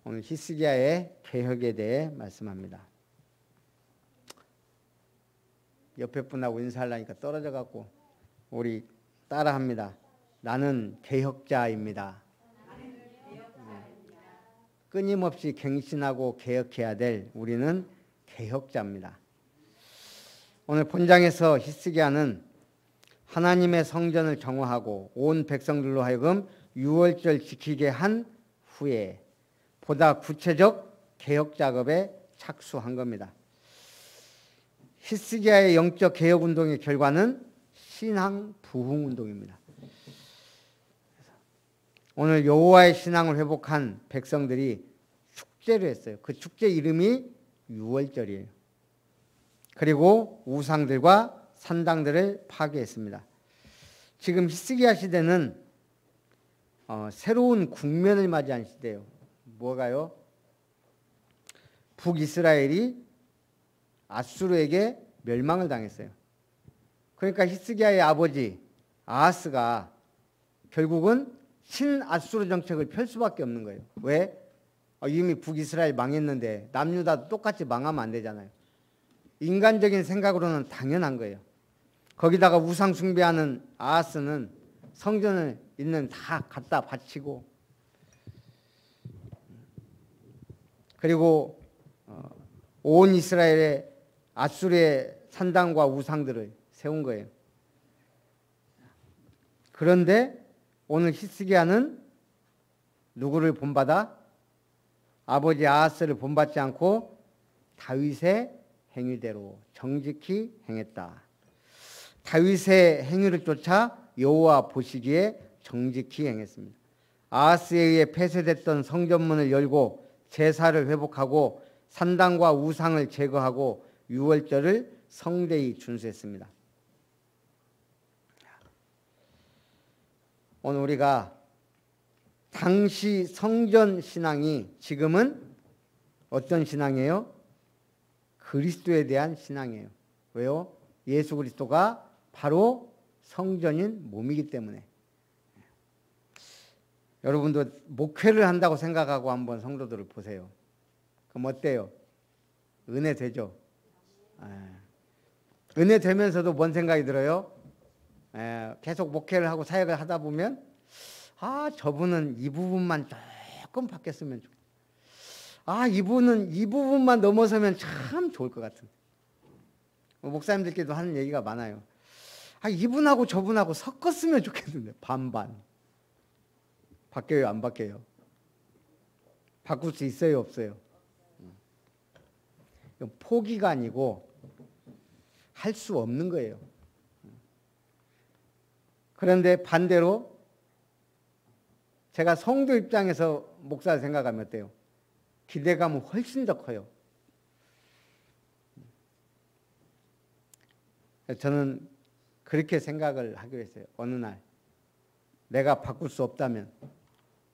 오늘 히스기야의 개혁에 대해 말씀합니다. 옆에 분하고 인사하려니까 떨어져 갖고 우리 따라합니다. 나는 개혁자입니다. 끊임없이 갱신하고 개혁해야 될 우리는 개혁자입니다. 오늘 본장에서 히스기야는 하나님의 성전을 정화하고 온 백성들로 하여금 유월절 지키게 한 후에 보다 구체적 개혁 작업에 착수한 겁니다. 히스기야의 영적 개혁 운동의 결과는 신앙 부흥 운동입니다. 오늘 여호와의 신앙을 회복한 백성들이 축제를 했어요. 그 축제 이름이 유월절이에요. 그리고 우상들과 산당들을 파괴했습니다. 지금 히스기야 시대는 새로운 국면을 맞이한 시대예요. 뭐가요? 북이스라엘이 아수르에게 멸망을 당했어요. 그러니까 히스기야의 아버지 아하스가 결국은 신아수르 정책을 펼 수밖에 없는 거예요. 왜? 이미 북이스라엘 망했는데 남유다도 똑같이 망하면 안 되잖아요. 인간적인 생각으로는 당연한 거예요. 거기다가 우상 숭배하는 아하스는 성전을 있는 다 갖다 바치고, 그리고 온 이스라엘의 아수르의 산당과 우상들을 세운 거예요. 그런데 오늘 히스기야는 누구를 본받아? 아버지 아하스를 본받지 않고 다윗의 행위대로 정직히 행했다. 다윗의 행위를 쫓아 여호와 보시기에 정직히 행했습니다. 아하스에 의해 폐쇄됐던 성전문을 열고 제사를 회복하고 산당과 우상을 제거하고 유월절을 성대히 준수했습니다. 오늘 우리가 당시 성전 신앙이 지금은 어떤 신앙이에요? 그리스도에 대한 신앙이에요. 왜요? 예수 그리스도가 바로 성전인 몸이기 때문에. 여러분도 목회를 한다고 생각하고 한번 성도들을 보세요. 그럼 어때요? 은혜 되죠? 은혜 되면서도 뭔 생각이 들어요? 계속 목회를 하고 사역을 하다 보면 저분은 이 부분만 조금 바뀌었으면 좋겠다. 이분은 이 부분만 넘어서면 참 좋을 것 같은데. 목사님들끼리도 하는 얘기가 많아요. 이분하고 저분하고 섞었으면 좋겠는데. 반반. 바뀌어요, 안 바뀌어요? 바꿀 수 있어요, 없어요? 포기가 아니고 할 수 없는 거예요. 그런데 반대로 제가 성도 입장에서 목사를 생각하면 어때요? 기대감은 훨씬 더 커요. 저는 그렇게 생각을 하기로 했어요. 어느 날 내가 바꿀 수 없다면,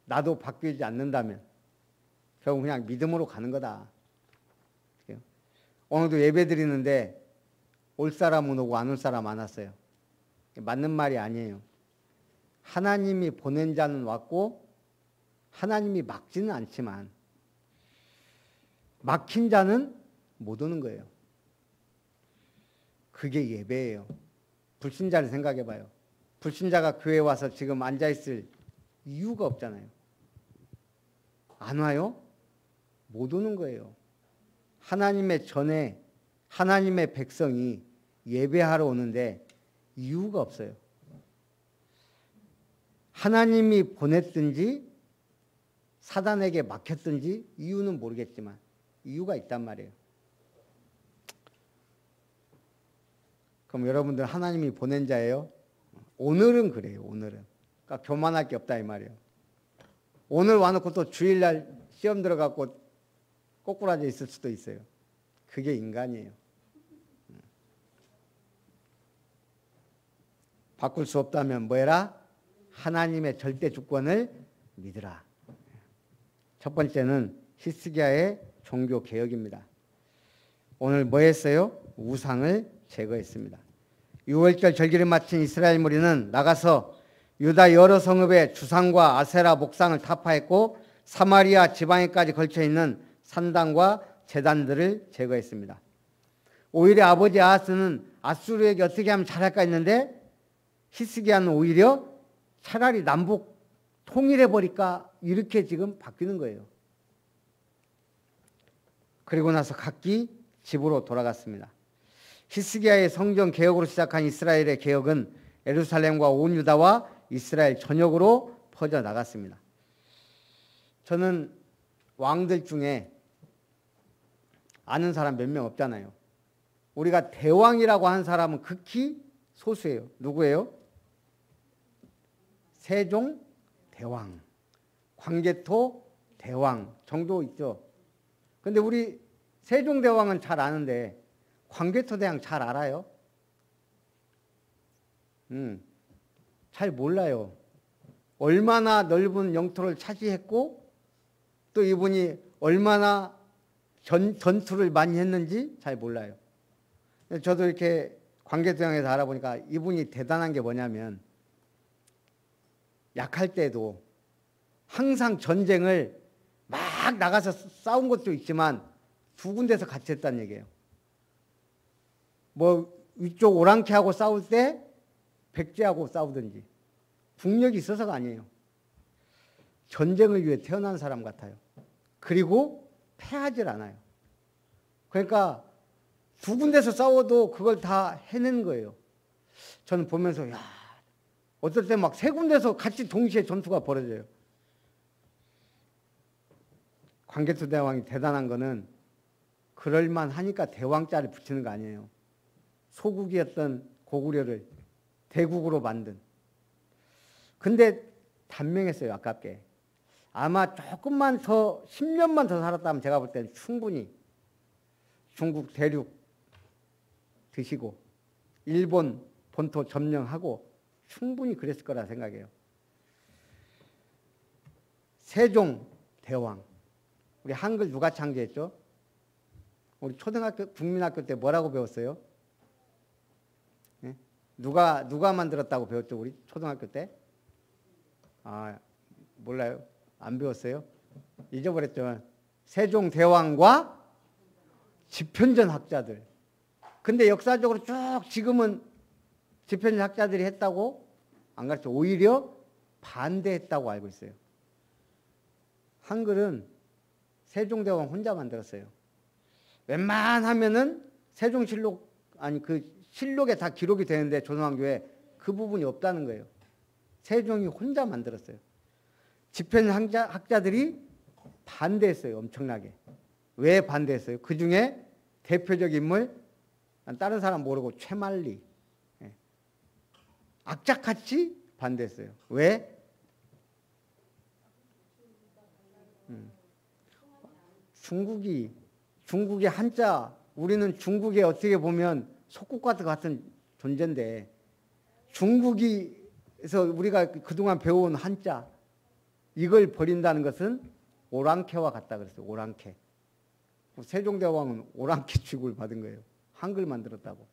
나도 바뀌지 않는다면 결국 그냥 믿음으로 가는 거다. 오늘도 예배 드리는데 올 사람은 오고 안 올 사람 안 왔어요. 맞는 말이 아니에요. 하나님이 보낸 자는 왔고 하나님이 막지는 않지만 막힌 자는 못 오는 거예요. 그게 예배예요. 불신자를 생각해 봐요. 불신자가 교회에 와서 지금 앉아있을 이유가 없잖아요. 안 와요? 못 오는 거예요. 하나님의 전에 하나님의 백성이 예배하러 오는데 이유가 없어요. 하나님이 보냈든지 사단에게 막혔든지 이유는 모르겠지만 이유가 있단 말이에요. 그럼 여러분들 하나님이 보낸 자예요? 오늘은 그래요. 오늘은. 그러니까 교만할 게 없다 이 말이에요. 오늘 와놓고 또 주일날 시험 들어갖고 꼬꾸라져 있을 수도 있어요. 그게 인간이에요. 바꿀 수 없다면 뭐해라? 하나님의 절대 주권을 믿으라. 첫 번째는 히스기야의 종교 개혁입니다. 오늘 뭐 했어요? 우상을 제거했습니다. 유월절 절기를 마친 이스라엘 무리는 나가서 유다 여러 성읍의 주상과 아세라 목상을 타파했고 사마리아 지방에까지 걸쳐 있는 산당과 제단들을 제거했습니다. 오히려 아버지 아하스는 아수르에게 어떻게 하면 잘할까 했는데 히스기야는 오히려 차라리 남북 통일해버릴까 이렇게 지금 바뀌는 거예요. 그리고 나서 각기 집으로 돌아갔습니다. 히스기야의 성전 개혁으로 시작한 이스라엘의 개혁은 예루살렘과 온 유다와 이스라엘 전역으로 퍼져나갔습니다. 저는 왕들 중에 아는 사람 몇 명 없잖아요. 우리가 대왕이라고 하는 사람은 극히 소수예요. 누구예요? 세종 대왕, 광개토 대왕 정도 있죠. 근데 우리 세종 대왕은 잘 아는데 광개토 대왕 잘 알아요? 잘 몰라요. 얼마나 넓은 영토를 차지했고 또 이분이 얼마나 전투를 많이 했는지 잘 몰라요. 저도 이렇게 광개토 대왕에서 알아보니까 이분이 대단한 게 뭐냐면 약할 때도 항상 전쟁을 막 나가서 싸운 것도 있지만 두 군데서 같이 했다는 얘기예요. 뭐 위쪽 오랑캐하고 싸울 때 백제하고 싸우든지 국력이 있어서가 아니에요. 전쟁을 위해 태어난 사람 같아요. 그리고 패하질 않아요. 그러니까 두 군데서 싸워도 그걸 다 해낸 거예요. 저는 보면서 야, 어떨 때 막 세 군데서 같이 동시에 전투가 벌어져요. 광개토 대왕이 대단한 거는 그럴만 하니까 대왕자를 붙이는 거 아니에요. 소국이었던 고구려를 대국으로 만든. 근데 단명했어요. 아깝게. 아마 조금만 더 10년만 더 살았다면 제가 볼 때는 충분히 중국 대륙 드시고 일본 본토 점령하고 충분히 그랬을 거라 생각해요. 세종 대왕. 우리 한글 누가 창제했죠? 우리 초등학교 국민학교 때 뭐라고 배웠어요? 네? 누가 만들었다고 배웠죠? 우리 초등학교 때? 아, 몰라요? 안 배웠어요? 잊어버렸죠? 세종 대왕과 집현전 학자들. 근데 역사적으로 쭉 지금은 집현전 학자들이 했다고 안 가르쳐. 오히려 반대했다고 알고 있어요. 한글은 세종대왕 혼자 만들었어요. 웬만하면은 세종실록, 아니 그 실록에 다 기록이 되는데 조선왕조에 그 부분이 없다는 거예요. 세종이 혼자 만들었어요. 집현 학자들이 반대했어요. 엄청나게. 왜 반대했어요? 그 중에 대표적 인물, 다른 사람 모르고 최만리. 악착같이 반대했어요. 왜? 중국의 한자, 우리는 중국에 어떻게 보면 속국과 같은 존재인데 중국에서 우리가 그동안 배워온 한자 이걸 버린다는 것은 오랑캐와 같다 그랬어요. 오랑캐. 세종대왕은 오랑캐 취급을 받은 거예요. 한글 만들었다고.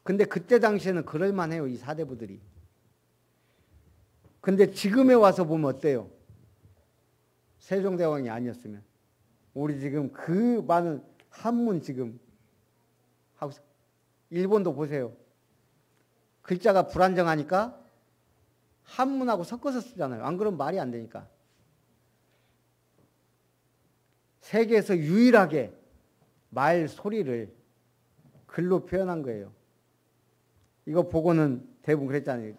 근데 그때 당시에는 그럴만해요. 이 사대부들이. 근데 지금에 와서 보면 어때요? 세종대왕이 아니었으면 우리 지금 그 많은 한문 지금 하고 일본도 보세요. 글자가 불안정하니까 한문하고 섞어서 쓰잖아요. 안 그러면 말이 안 되니까. 세계에서 유일하게 말 소리를 글로 표현한 거예요. 이거 보고는 대부분 그랬잖아요.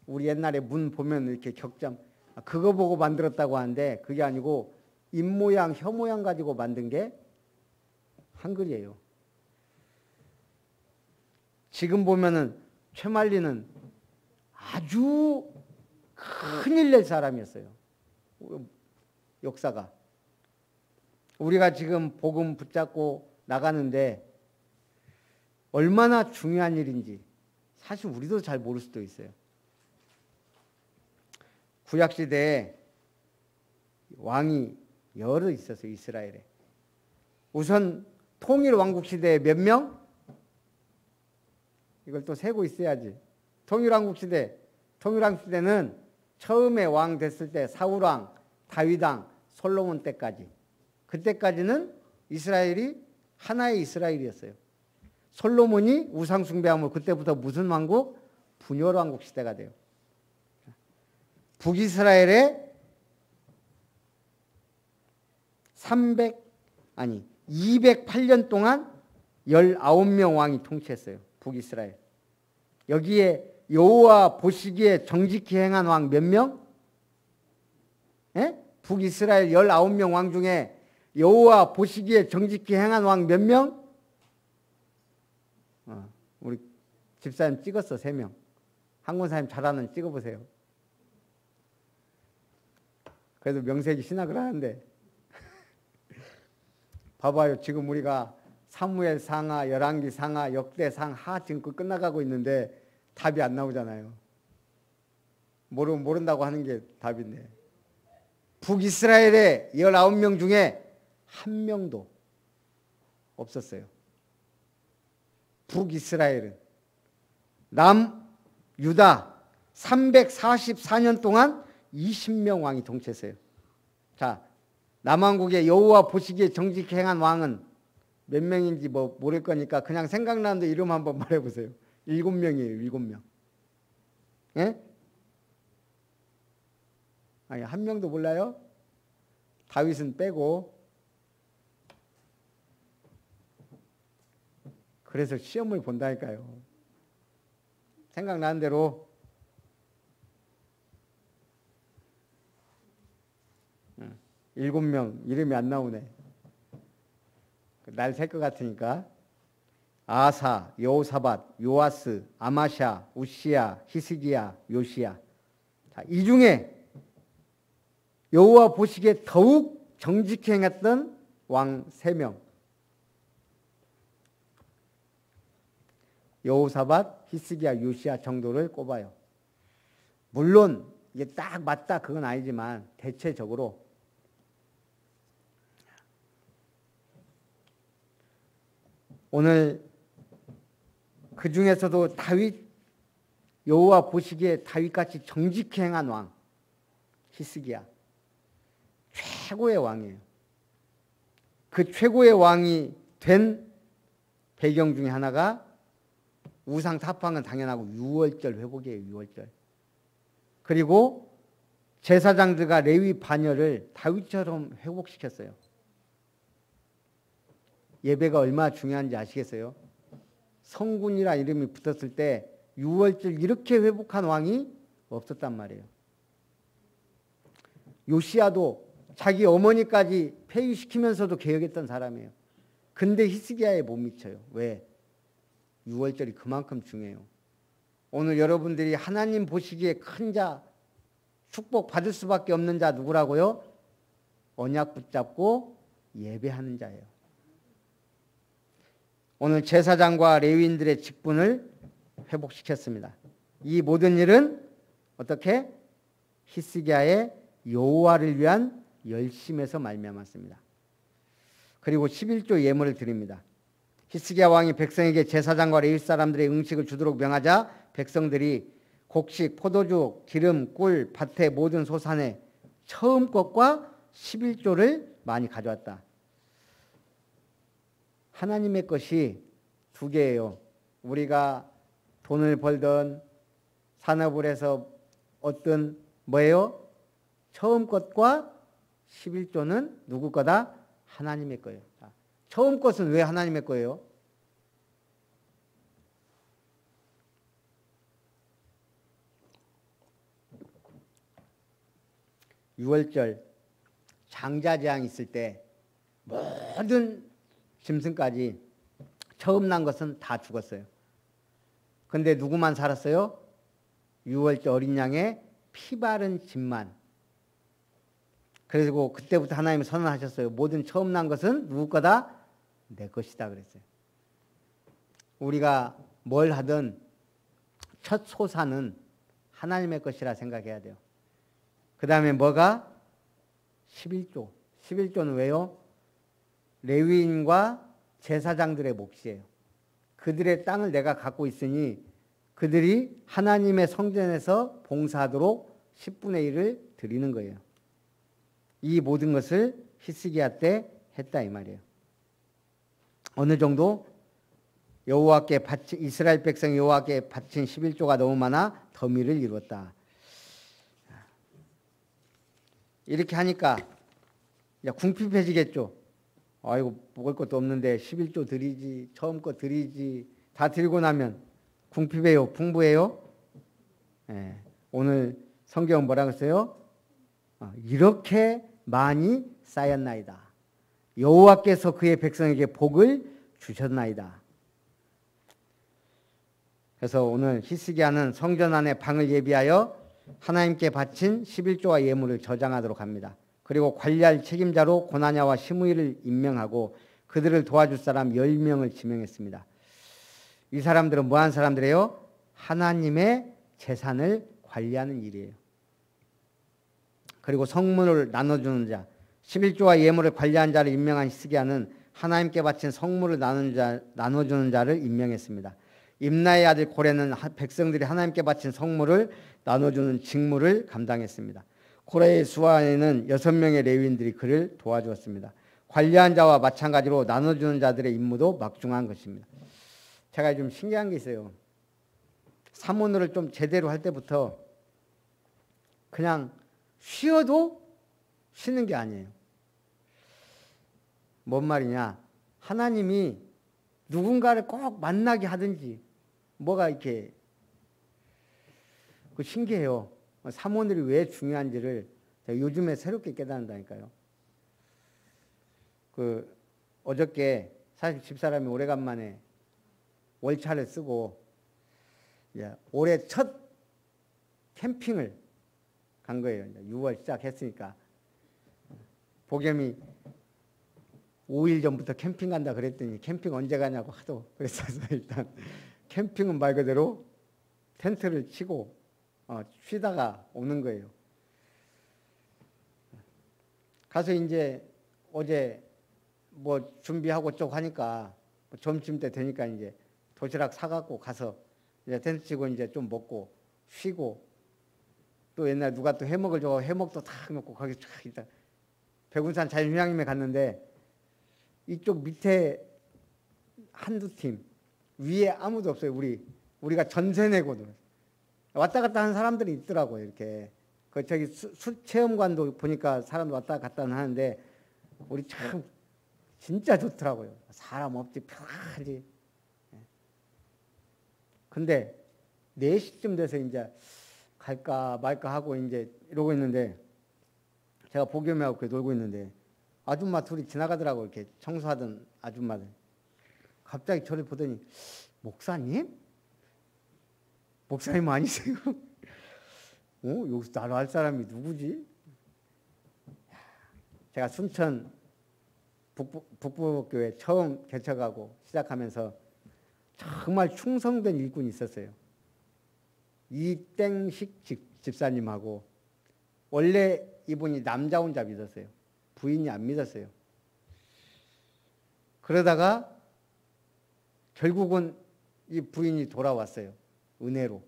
우리 옛날에 문 보면 이렇게 격자 그거 보고 만들었다고 하는데 그게 아니고 입모양, 혀모양 가지고 만든 게 한글이에요. 지금 보면은 최만리는 아주 큰일 낼 사람이었어요. 역사가. 우리가 지금 복음 붙잡고 나가는데 얼마나 중요한 일인지 사실 우리도 잘 모를 수도 있어요. 구약시대에 왕이 여러 있었어요. 이스라엘에. 우선 통일왕국시대에 몇 명? 이걸 또 세고 있어야지. 통일왕국시대는 처음에 왕 됐을 때 사울왕, 다윗 왕 솔로몬 때까지. 그때까지는 이스라엘이 하나의 이스라엘이었어요. 솔로몬이 우상 숭배함으로 그때부터 무슨 왕국? 분열 왕국 시대가 돼요. 북이스라엘에 208년 동안 19명 왕이 통치했어요. 북이스라엘. 여기에 여호와 보시기에 정직히 행한 왕 몇 명? 예? 북이스라엘 19명 왕 중에 여호와 보시기에 정직히 행한 왕 몇 명? 우리 집사님 찍었어. 3명. 한권사님 잘하는 찍어보세요. 그래도 명색이 신학을 하는데 봐봐요. 지금 우리가 사무엘 상하, 열왕기 상하, 역대 상하 지금 끝나가고 있는데 답이 안 나오잖아요. 모른다고 하는 게 답인데. 북이스라엘의 19명 중에 한 명도 없었어요. 북이스라엘은. 남유다 344년 동안 20명 왕이 통치했어요. 자, 남왕국의 여호와 보시기에 정직히 행한 왕은 몇 명인지 모를 거니까 그냥 생각나는 데 이름 한번 말해보세요. 7명이에요. 7명. 예? 아니, 한 명도 몰라요? 다윗은 빼고. 그래서 시험을 본다니까요. 생각나는 대로. 7명 이름이 안 나오네. 날 셀 것 같으니까. 아사, 여호사밧, 요아스, 아마샤, 우시야, 히스기야, 요시야. 자, 이 중에 여호와 보시기에 더욱 정직히 행했던 왕 3명. 여호사밧, 히스기야, 요시야 정도를 꼽아요. 물론 이게 딱 맞다 그건 아니지만 대체적으로 오늘 그 중에서도 다윗, 여호와 보시기에 다윗같이 정직히 행한 왕 히스기야 최고의 왕이에요. 그 최고의 왕이 된 배경 중에 하나가 우상 타파는 당연하고 유월절 회복이에요. 유월절. 그리고 제사장들과 레위 반열을 다윗처럼 회복시켰어요. 예배가 얼마나 중요한지 아시겠어요? 성군이라 이름이 붙었을 때 유월절 이렇게 회복한 왕이 없었단 말이에요. 요시야도 자기 어머니까지 폐위시키면서도 개혁했던 사람이에요. 근데 히스기야에 못 미쳐요. 왜? 유월절이 그만큼 중요해요. 오늘 여러분들이 하나님 보시기에 큰 자, 축복 받을 수밖에 없는 자 누구라고요? 언약 붙잡고 예배하는 자예요. 오늘 제사장과 레위인들의 직분을 회복시켰습니다. 이 모든 일은 어떻게? 히스기야의 여호와를 위한 열심에서 말미암았습니다. 그리고 11조 예물을 드립니다. 히스기야 왕이 백성에게 제사장과 레위 사람들의 음식을 주도록 명하자 백성들이 곡식, 포도주, 기름, 꿀, 밭의 모든 소산의 처음 것과 11조를 많이 가져왔다. 하나님의 것이 2개예요. 우리가 돈을 벌던 산업을 해서 어떤 뭐예요? 처음 것과 11조는 누구 거다? 하나님의 거예요. 처음 것은 왜 하나님의 거예요? 유월절 장자재앙 있을 때 모든 짐승까지 처음 난 것은 다 죽었어요. 근데 누구만 살았어요? 유월절 어린 양의 피 바른 짐만. 그리고 그때부터 하나님이 선언하셨어요. 모든 처음 난 것은 누구 거다? 내 것이다 그랬어요. 우리가 뭘 하든 첫 소산은 하나님의 것이라 생각해야 돼요. 그 다음에 뭐가? 11조. 11조는 왜요? 레위인과 제사장들의 몫이에요. 그들의 땅을 내가 갖고 있으니 그들이 하나님의 성전에서 봉사하도록 10분의 1을 드리는 거예요. 이 모든 것을 히스기야 때 했다 이 말이에요. 어느 정도 여호와께 바친 이스라엘 백성 여호와께 바친 11조가 너무 많아 더미를 이루었다. 이렇게 하니까 이제 궁핍해지겠죠. 아이고 먹을 것도 없는데 11조 드리지, 처음 거 드리지, 다 드리고 나면 궁핍해요, 풍부해요? 예, 오늘 성경은 뭐라고 했어요? 이렇게 많이 쌓였나이다. 여호와께서 그의 백성에게 복을 주셨나이다. 그래서 오늘 히스기야는 성전 안에 방을 예비하여 하나님께 바친 11조와 예물을 저장하도록 합니다. 그리고 관리할 책임자로 고나냐와 시므이를 임명하고 그들을 도와줄 사람 10명을 지명했습니다. 이 사람들은 뭐한 사람들이에요? 하나님의 재산을 관리하는 일이에요. 그리고 성물을 나눠주는 자, 11조와 예물을 관리한 자를 임명한 히스기야는 하나님께 바친 성물을 나눠주는 자를 임명했습니다. 임나의 아들 고레는 백성들이 하나님께 바친 성물을 나눠주는 직무를 감당했습니다. 고레의 수하에는 6명의 레위인들이 그를 도와주었습니다. 관리한 자와 마찬가지로 나눠주는 자들의 임무도 막중한 것입니다. 제가 좀 신기한 게 있어요. 사모늘을 좀 제대로 할 때부터 그냥 쉬어도 쉬는 게 아니에요. 뭔 말이냐? 하나님이 누군가를 꼭 만나게 하든지 뭐가 이렇게 신기해요. 사모늘이 왜 중요한지를 제가 요즘에 새롭게 깨닫는다니까요. 어저께 사실 집사람이 오래간만에 월차를 쓰고 올해 첫 캠핑을 간 거예요. 6월 시작했으니까. 복염이 5일 전부터 캠핑 간다 그랬더니 캠핑 언제 가냐고 하도 그랬어서 일단 캠핑은 말 그대로 텐트를 치고 쉬다가 오는 거예요. 가서 이제 어제 뭐 준비하고 쪽 하니까 점심 때 되니까 이제 도시락 사갖고 가서 이제 텐트 치고 이제 좀 먹고 쉬고 또 옛날 누가 또 해먹을 줘 해먹도 다 먹고 거기 쫙 있다. 백운산 자연휴양림에 갔는데 이쪽 밑에 한두 팀 위에 아무도 없어요. 우리가 전세 내고도 왔다 갔다 하는 사람들이 있더라고요. 이렇게 저기 술 체험관도 보니까 사람들 왔다 갔다 하는데 우리 참 진짜 좋더라고요. 사람 없지 편하지. 근데 4시쯤 돼서 이제 갈까 말까 하고 이제 이러고 있는데 제가 복염하고 놀고 있는데 아줌마 둘이 지나가더라고. 이렇게 청소하던 아줌마들. 갑자기 저를 보더니 목사님? 목사님 아니세요? 여기서 나를 알 사람이 누구지? 제가 순천 북부교회 처음 개척하고 시작하면서 정말 충성된 일꾼이 있었어요. 이땡식 집사님하고 원래 이분이 남자 혼자 믿었어요. 부인이 안 믿었어요. 그러다가 결국은 이 부인이 돌아왔어요. 은혜로.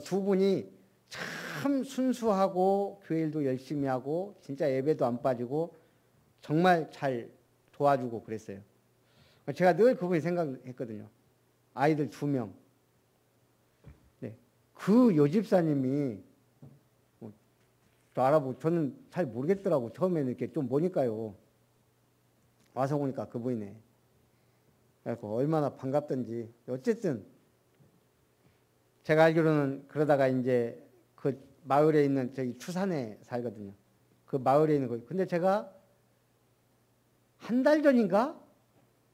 두 분이 참 순수하고 교회 일도 열심히 하고 진짜 예배도 안 빠지고 정말 잘 도와주고 그랬어요. 제가 늘 그분이 생각했거든요. 아이들 2명. 네. 그 여집사님이 알아보고 저는 잘 모르겠더라고. 처음에는 이렇게 좀 보니까요. 와서 보니까 그분이네. 그래서 얼마나 반갑던지. 어쨌든 제가 알기로는 그러다가 이제 그 마을에 있는 저기 추산에 살거든요. 그 마을에 있는 거. 근데 제가 한 달 전인가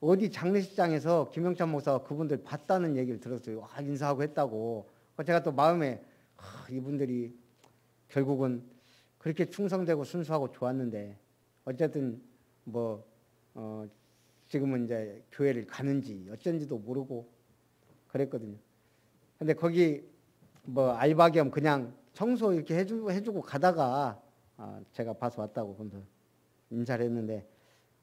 어디 장례식장에서 김영찬 목사가 그분들 봤다는 얘기를 들었어요. 인사하고 했다고. 제가 또 마음에 이분들이 결국은 그렇게 충성되고 순수하고 좋았는데 어쨌든 지금은 이제 교회를 가는지 어쩐지도 모르고 그랬거든요. 근데 거기 알바 겸 그냥 청소 이렇게 해주고 가다가 제가 봐서 왔다고 그러면서 인사를 했는데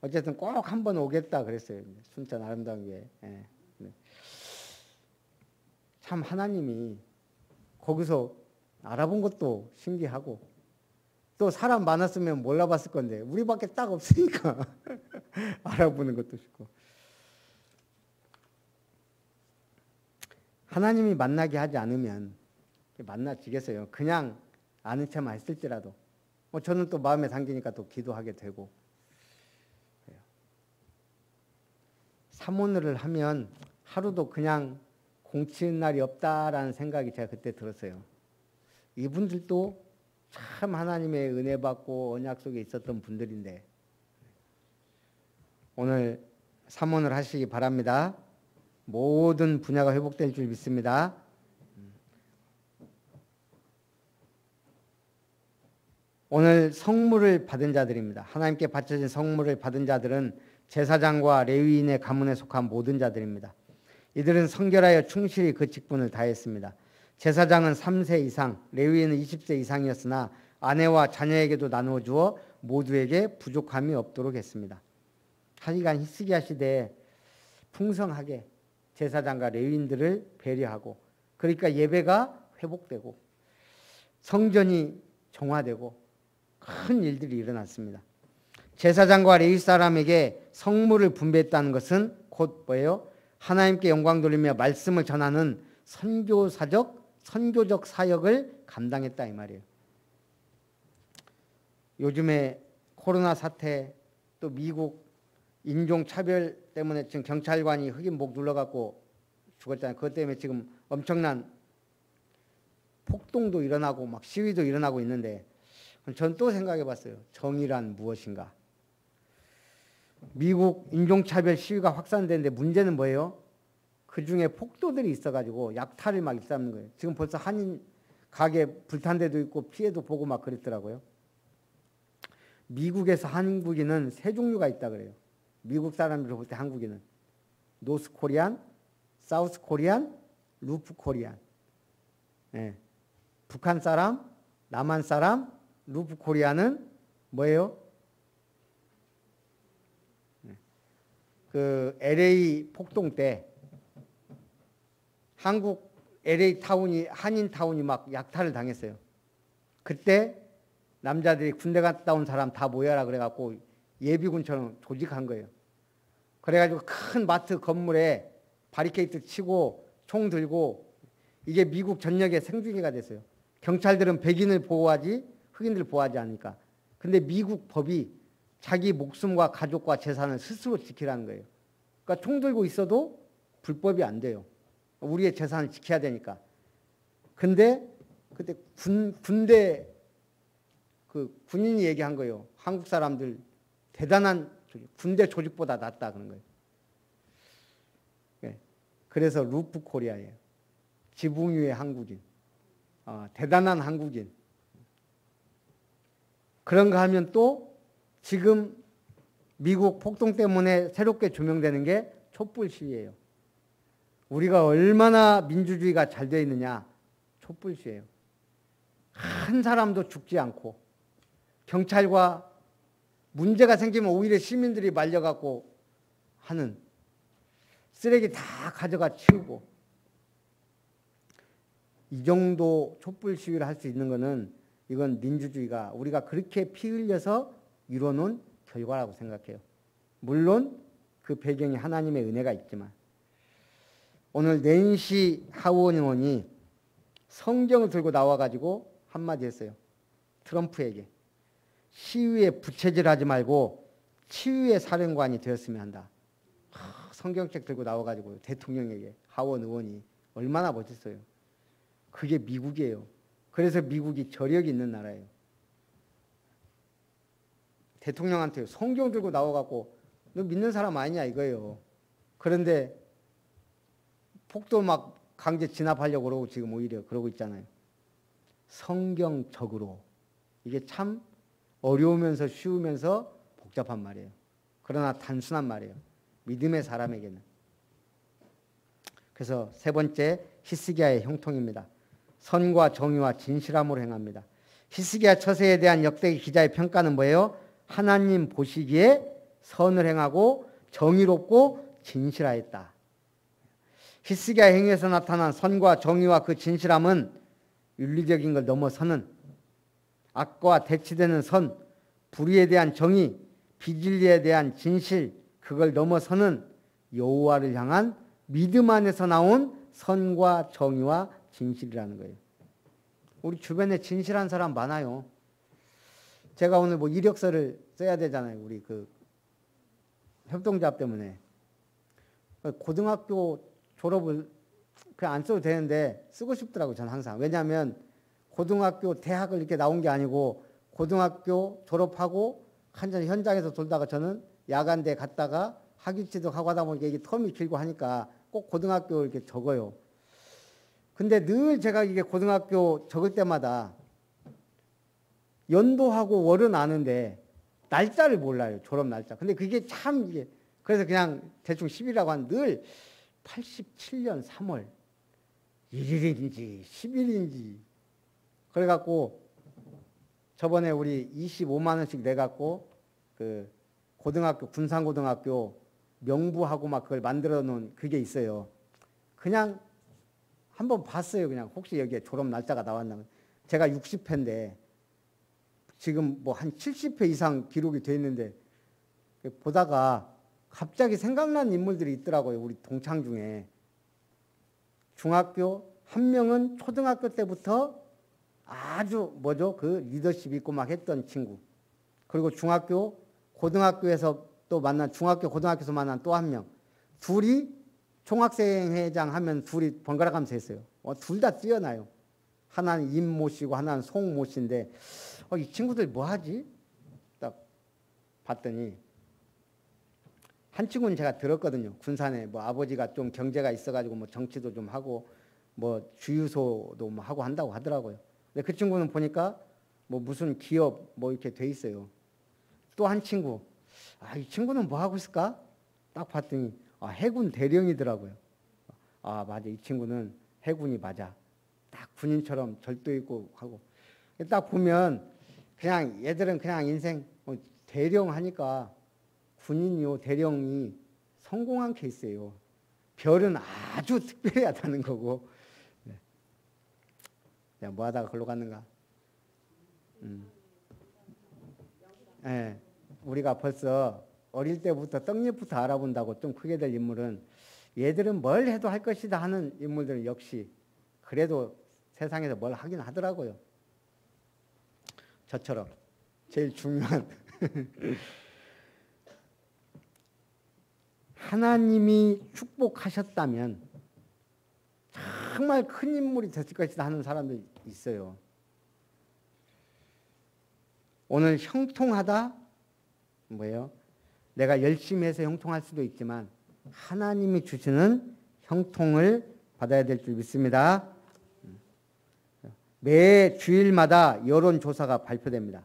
어쨌든 꼭 한번 오겠다 그랬어요. 순천 아름다운 교회. 예. 참 하나님이 거기서 알아본 것도 신기하고 또 사람 많았으면 몰라봤을 건데 우리밖에 딱 없으니까 알아보는 것도 쉽고. 하나님이 만나게 하지 않으면 만나지겠어요. 그냥 아는 체만 했을지라도. 저는 또 마음에 담기니까 또 기도하게 되고. 삼오늘을 하면 하루도 그냥 공치는 날이 없다라는 생각이 제가 그때 들었어요. 이분들도 참 하나님의 은혜 받고 언약 속에 있었던 분들인데 오늘 삼오늘 하시기 바랍니다. 모든 분야가 회복될 줄 믿습니다. 오늘 성물을 받은 자들입니다. 하나님께 바쳐진 성물을 받은 자들은 제사장과 레위인의 가문에 속한 모든 자들입니다. 이들은 성결하여 충실히 그 직분을 다했습니다. 제사장은 3세 이상, 레위인은 20세 이상이었으나 아내와 자녀에게도 나누어 주어 모두에게 부족함이 없도록 했습니다. 하기간 히스기야 시대에 풍성하게 제사장과 레위인들을 배려하고 그러니까 예배가 회복되고 성전이 정화되고 큰 일들이 일어났습니다. 제사장과 레위 사람에게 성물을 분배했다는 것은 곧 뭐예요? 하나님께 영광 돌리며 말씀을 전하는 선교적 사역을 감당했다 이 말이에요. 요즘에 코로나 사태 또 미국 인종차별 때문에 지금 경찰관이 흑인 목 눌러갖고 죽었잖아요. 그것 때문에 지금 엄청난 폭동도 일어나고 막 시위도 일어나고 있는데 전 또 생각해 봤어요. 정의란 무엇인가? 미국 인종차별 시위가 확산되는데 문제는 뭐예요? 그중에 폭도들이 있어가지고 약탈을 막 일삼는 거예요. 지금 벌써 한인 가게 불탄 데도 있고 피해도 보고 막 그랬더라고요. 미국에서 한국인은 세 종류가 있다 그래요. 미국 사람들을 볼 때 한국인은 노스 코리안, 사우스 코리안, 루프 코리안. 예. 북한 사람, 남한 사람, 루프 코리안은 뭐예요? 그 LA 폭동 때 한국 LA 타운이 한인 타운이 막 약탈을 당했어요. 그때 남자들이 군대 갔다 온 사람 다 모여라 그래갖고 예비군처럼 조직한 거예요. 그래가지고 큰 마트 건물에 바리케이트 치고 총 들고 이게 미국 전역에 생중계가 됐어요. 경찰들은 백인을 보호하지 흑인들을 보호하지 않으니까. 근데 미국 법이 자기 목숨과 가족과 재산을 스스로 지키라는 거예요. 그러니까 총 들고 있어도 불법이 안 돼요. 우리의 재산을 지켜야 되니까. 근데 그때 군대 그 군인이 얘기한 거예요. 한국 사람들 대단한 군대 조직보다 낫다 그런 거예요. 그래서 루프 코리아예요. 지붕 위의 한국인. 대단한 한국인. 그런가 하면 또 지금 미국 폭동 때문에 새롭게 조명되는 게 촛불 시위예요. 우리가 얼마나 민주주의가 잘 되어 있느냐. 촛불 시위예요. 한 사람도 죽지 않고 경찰과 문제가 생기면 오히려 시민들이 말려갖고 하는 쓰레기 다 가져가 치우고 이 정도 촛불 시위를 할 수 있는 거는 이건 민주주의가 우리가 그렇게 피 흘려서 이뤄놓은 결과라고 생각해요. 물론 그 배경에 하나님의 은혜가 있지만 오늘 낸시 하원 의원이 성경을 들고 나와가지고 한마디 했어요. 트럼프에게. 시위에 부채질하지 말고 치유의 사령관이 되었으면 한다. 성경책 들고 나와가지고 대통령에게 하원 의원이 얼마나 멋있어요. 그게 미국이에요. 그래서 미국이 저력이 있는 나라예요. 대통령한테 성경 들고 나와갖고 너 믿는 사람 아니냐 이거예요. 그런데 폭도 막 강제 진압하려고 그러고 지금 오히려 그러고 있잖아요. 성경적으로. 이게 참 어려우면서 쉬우면서 복잡한 말이에요. 그러나 단순한 말이에요. 믿음의 사람에게는. 그래서 세 번째 히스기야의 형통입니다. 선과 정의와 진실함으로 행합니다. 히스기야 처세에 대한 역대 기자의 평가는 뭐예요? 하나님 보시기에 선을 행하고 정의롭고 진실하였다. 히스기야 행위에서 나타난 선과 정의와 그 진실함은 윤리적인 걸 넘어서는 악과 대치되는 선, 불의에 대한 정의, 비진리에 대한 진실, 그걸 넘어서는 여호와를 향한 믿음 안에서 나온 선과 정의와 진실이라는 거예요. 우리 주변에 진실한 사람 많아요. 제가 오늘 뭐 이력서를 써야 되잖아요. 우리 그 협동조합 때문에. 고등학교 졸업을 그냥 안 써도 되는데 쓰고 싶더라고요. 저는 항상. 왜냐하면 고등학교, 대학을 이렇게 나온 게 아니고 고등학교 졸업하고 한전 현장에서 돌다가 저는 야간대 갔다가 학위 취득하고 하다 보니까 이게 텀이 길고 하니까 꼭 고등학교 이렇게 적어요. 근데 늘 제가 이게 고등학교 적을 때마다 연도하고 월은 아는데 날짜를 몰라요. 졸업 날짜. 근데 그게 참 이게 그래서 그냥 대충 10이라고 한 늘 87년 3월 1일인지 10일인지 그래갖고 저번에 우리 25만 원씩 내갖고 그 고등학교 군산고등학교 명부하고 막 그걸 만들어 놓은 그게 있어요. 그냥 한번 봤어요. 그냥 혹시 여기에 졸업 날짜가 나왔나면. 제가 60회인데 지금 뭐 한 70회 이상 기록이 돼 있는데 보다가 갑자기 생각난 인물들이 있더라고요. 우리 동창 중에. 중학교 한 명은 초등학교 때부터 아주 뭐죠? 그 리더십 있고 막 했던 친구. 그리고 중학교, 고등학교에서 또 만난 중학교, 고등학교에서 만난 또 한 명. 둘이 총학생회장 하면 둘이 번갈아 가면서 했어요. 둘 다 뛰어나요. 하나는 임모 씨고 하나는 송모 씨인데 이 친구들 뭐 하지? 딱 봤더니 한 친구는 제가 들었거든요. 군산에 뭐 아버지가 좀 경제가 있어가지고 뭐 정치도 좀 하고 뭐 주유소도 뭐 하고 한다고 하더라고요. 근데 그 친구는 보니까 뭐 무슨 기업 뭐 이렇게 돼 있어요. 또 한 친구, 이 친구는 뭐 하고 있을까? 딱 봤더니 해군 대령이더라고요. 맞아, 이 친구는 해군이 맞아. 딱 군인처럼 절도 있고 하고. 딱 보면 그냥 얘들은 그냥 인생 대령 하니까 군인이요 대령이 성공한 케이스예요. 별은 아주 특별하다는 거고. 네. 뭐 하다가 걸로 갔는가? 네. 우리가 벌써 어릴 때부터 떡잎부터 알아본다고 좀 크게 될 인물은 얘들은 뭘 해도 할 것이다 하는 인물들은 역시 그래도 세상에서 뭘 하긴 하더라고요. 저처럼 제일 중요한 하나님이 축복하셨다면 정말 큰 인물이 됐을 것이다 하는 사람들이 있어요. 오늘 형통하다 뭐예요? 내가 열심히 해서 형통할 수도 있지만 하나님이 주시는 형통을 받아야 될 줄 믿습니다. 매 주일마다 여론조사가 발표됩니다.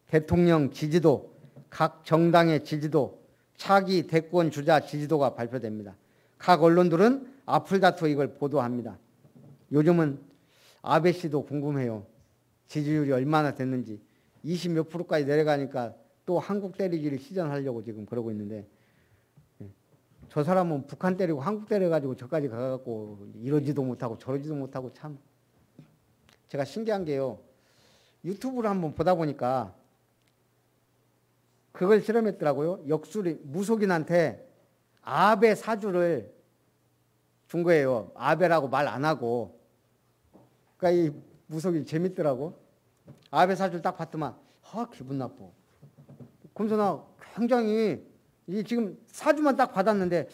대통령 지지도, 각 정당의 지지도, 차기 대권 주자 지지도가 발표됩니다. 각 언론들은 앞을다투어 이걸 보도합니다. 요즘은 아베 씨도 궁금해요. 지지율이 얼마나 됐는지. 20몇 프로까지 내려가니까 또 한국 때리기를 시전하려고 지금 그러고 있는데 저 사람은 북한 때리고 한국 때려가지고 저까지 가갖고 이러지도 못하고 저러지도 못하고 참 제가 신기한 게요. 유튜브를 한번 보다 보니까 그걸 실험했더라고요. 역술이 무속인한테 아베 사주를 준 거예요. 아베라고 말 안 하고. 그러니까 이 무속인 재밌더라고. 아베 사주를 딱 봤더만 기분 나빠. 그러면서 나 굉장히 이 지금 사주만 딱 받았는데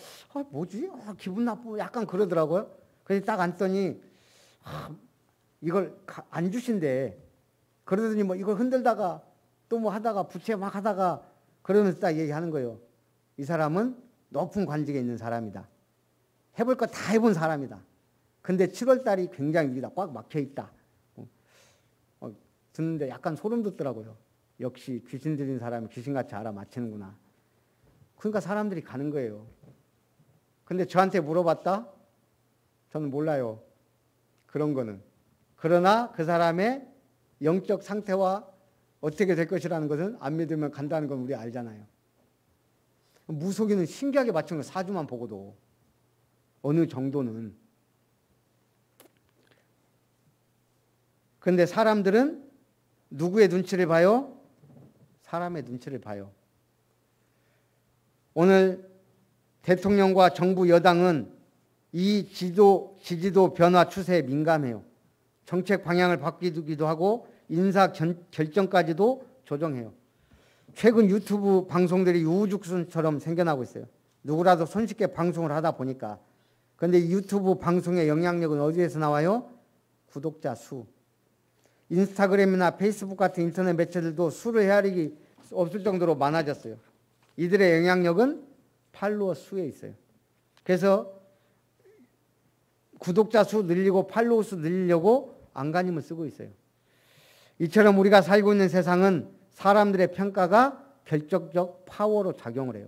뭐지? 기분 나빠. 약간 그러더라고요. 그래서 딱 앉더니 이걸 안 주신대. 그러더니 뭐 이걸 흔들다가 또 뭐 하다가 부채 막 하다가 그러면서 딱 얘기하는 거예요. 이 사람은 높은 관직에 있는 사람이다. 해볼 거 다 해본 사람이다. 근데 7월달이 굉장히 위기다. 꽉 막혀있다. 듣는데 약간 소름 돋더라고요. 역시 귀신 들린 사람이 귀신같이 알아맞히는구나. 그러니까 사람들이 가는 거예요. 근데 저한테 물어봤다? 저는 몰라요. 그런 거는. 그러나 그 사람의 영적 상태와 어떻게 될 것이라는 것은 안 믿으면 간다는 건 우리 알잖아요. 무속인은 신기하게 맞춘 거 사주만 보고도 어느 정도는. 근데 사람들은 누구의 눈치를 봐요? 사람의 눈치를 봐요. 오늘 대통령과 정부 여당은 이 지지도 변화 추세에 민감해요. 정책 방향을 바뀌기도 하고 인사 결정까지도 조정해요. 최근 유튜브 방송들이 우후죽순처럼 생겨나고 있어요. 누구라도 손쉽게 방송을 하다 보니까. 그런데 유튜브 방송의 영향력은 어디에서 나와요? 구독자 수. 인스타그램이나 페이스북 같은 인터넷 매체들도 수를 헤아리기 없을 정도로 많아졌어요. 이들의 영향력은 팔로워 수에 있어요. 그래서 구독자 수 늘리고 팔로워 수 늘리려고 안간힘을 쓰고 있어요. 이처럼 우리가 살고 있는 세상은 사람들의 평가가 결정적 파워로 작용을 해요.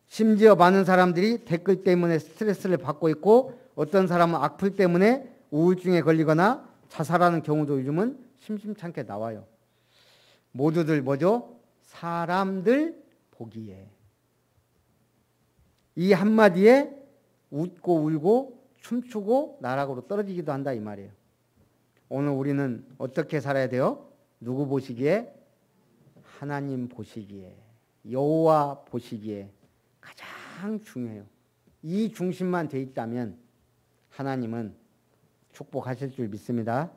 심지어 많은 사람들이 댓글 때문에 스트레스를 받고 있고 어떤 사람은 악플 때문에 우울증에 걸리거나 자살하는 경우도 요즘은 심심찮게 나와요. 모두들 뭐죠? 사람들 보기에. 이 한마디에 웃고 울고 춤추고 나락으로 떨어지기도 한다 이 말이에요. 오늘 우리는 어떻게 살아야 돼요? 누구 보시기에? 하나님 보시기에, 여호와 보시기에 가장 중요해요. 이 중심만 돼 있다면 하나님은 축복하실 줄 믿습니다.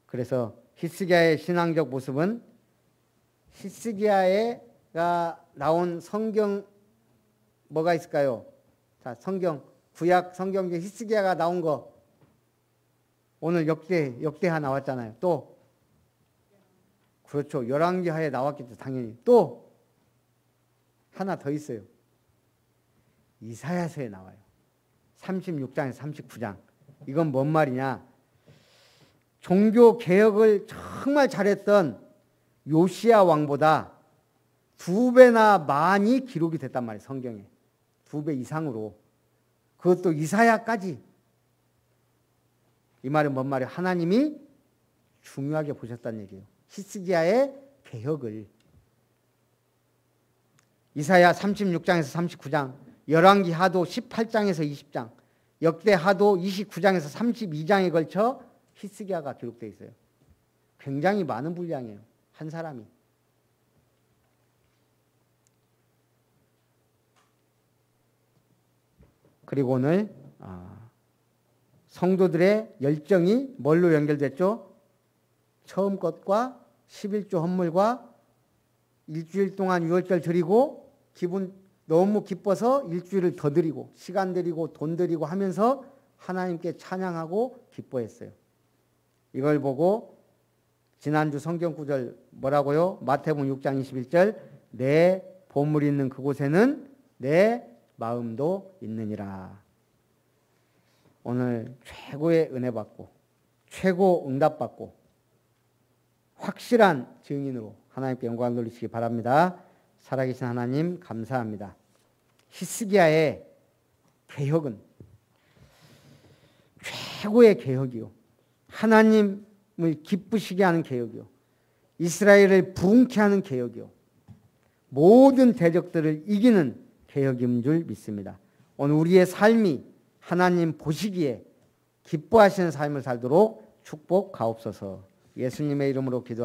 그래서 히스기야의 신앙적 모습은 히스기야가 나온 성경 뭐가 있을까요? 자, 성경 구약 성경 중에 히스기야가 나온 거 오늘 역대하 나왔잖아요. 또 그렇죠. 열왕기하에 나왔겠죠. 당연히. 또 하나 더 있어요. 이사야서에 나와요. 36장에서 39장. 이건 뭔 말이냐? 종교 개혁을 정말 잘했던 요시야 왕보다 2배나 많이 기록이 됐단 말이에요. 성경에. 2배 이상으로. 그것도 이사야까지. 이 말은 뭔 말이에요? 하나님이 중요하게 보셨다는 얘기예요. 히스기야의 개혁을. 이사야 36장에서 39장, 열왕기하도 18장에서 20장, 역대하도 29장에서 32장에 걸쳐 히스기야가 기록되어 있어요. 굉장히 많은 분량이에요. 한 사람이. 그리고 오늘 성도들의 열정이 뭘로 연결됐죠? 처음 것과 11조 헌물과 일주일 동안 유월절 드리고 기분 너무 기뻐서 일주일을 더 드리고 시간 드리고 돈 드리고 하면서 하나님께 찬양하고 기뻐했어요. 이걸 보고 지난주 성경 구절 뭐라고요? 마태복음 6장 21절 내 보물이 있는 그곳에는 내 마음도 있느니라. 오늘 최고의 은혜 받고 최고 응답 받고 확실한 증인으로 하나님께 영광을 돌리시기 바랍니다. 살아계신 하나님 감사합니다. 히스기야의 개혁은 최고의 개혁이요. 하나님을 기쁘시게 하는 개혁이요. 이스라엘을 부흥케 하는 개혁이요. 모든 대적들을 이기는 개혁인 줄 믿습니다. 오늘 우리의 삶이 하나님 보시기에 기뻐하시는 삶을 살도록 축복하옵소서. 예수님의 이름으로 기도합니다.